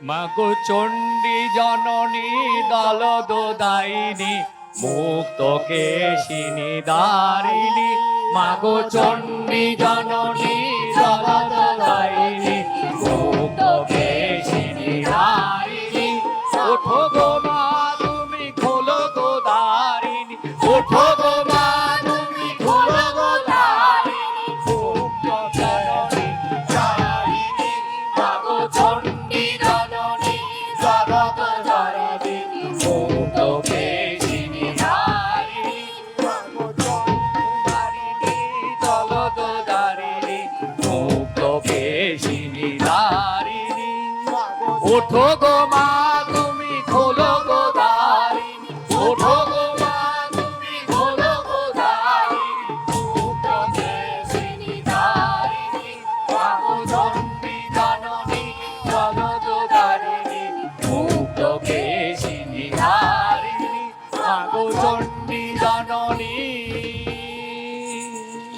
মাগো চণ্ডী জননী দলদোদায়িনী মুক্ত কেশিনী দারিণী মাগো চণ্ডী জননী দলদোদায়িনী মুক্ত কেশিনী দারিণী ওঠো গো মা তুমি খোলো গো দারিণী ওঠো গো মা তুমি খোলো গো দারিণী মুক্ত জননী দারিণী মাগো চণ্ডী জননী দলদোদায়িনী মুক্ত কেশিনী দারিণী মাগো চণ্ডী দলদোদায়িনী মুক্ত কেশিনী দারিণী ওঠো গো মা